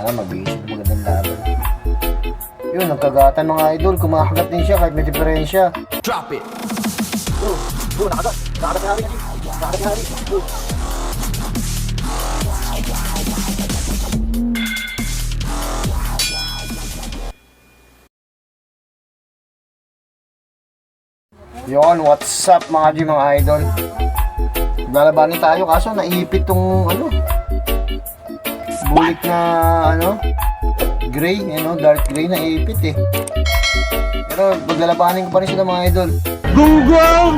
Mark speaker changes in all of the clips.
Speaker 1: Sana magbigay siya ng magandang laban. Yun, nagkagatan mga idol. Kumakagat din siya kahit may diferensya.
Speaker 2: Drop it!
Speaker 1: Nakagat! Nakagat na rin! Nakagat na rin! Yun, what's up mga G, mga idol? Lalabanin tayo kaso naipit tong ano, bulik na ano, gray, dark gray na ipit eh. Pero maglalabanin ko pa rin sila mga idol.
Speaker 2: Gunggong!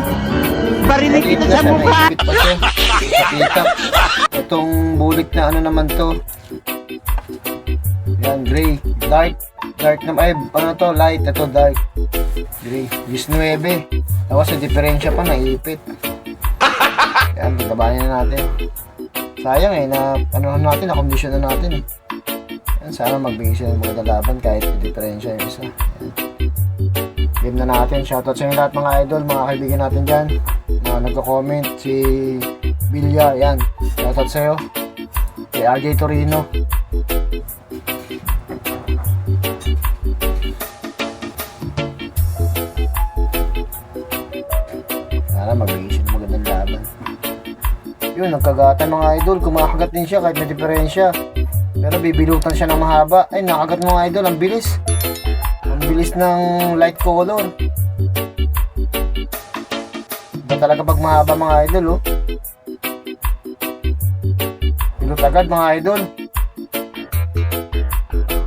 Speaker 2: Barinig kita sa mukha!
Speaker 1: Naipit pa siya. Nakita. Itong bulik na ano naman to. Yan, gray. Dark naman. Ay, ano to? Light. Ito, dark. Gray. 19. Tapos yung diferensya pa, naipit. Yan, pagkabanin na natin. Sayang eh, na ano natin, na condition na natin eh. Yan, sana magbigay sila ng mga laban kahit may diferensya yung isa. Yan. Game na natin. Shoutout sa inyo lahat mga idol, mga kaibigan natin dyan. Mga nagko-comment, si Villar, yan. Shoutout sa'yo. Kay RJ Torino. Sana magbigay siya ng magandang laban. Yun, nagkagatan mga idol. Kumakagat din siya kahit may diferensya. Pero bibilutan siya ng mahaba. Ay, nakagat mga idol. Ang bilis. Ang bilis ng light color. Iba talaga pag mahaba mga idol, oh. Bilut agad mga idol.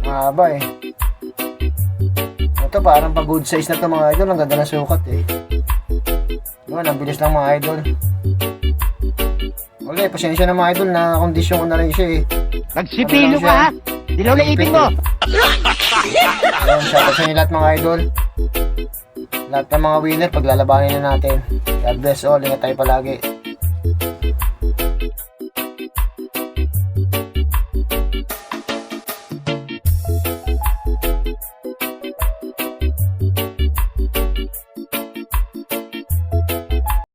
Speaker 1: Mahaba eh. Ito parang pag good size na to mga idol. Ang ganda ng sukat eh. Yun, ang bilis lang mga idol. Okay, pasensya na mga idol, na kondisyon ko na rin siya eh.
Speaker 2: Nagsipilo ka ha! Dilaw na ipin mo!
Speaker 1: Ayun, shoutout sa inyo lahat mga idol. Lahat ng mga winner, paglalabanin na natin. God bless all, ingat tayo palagi.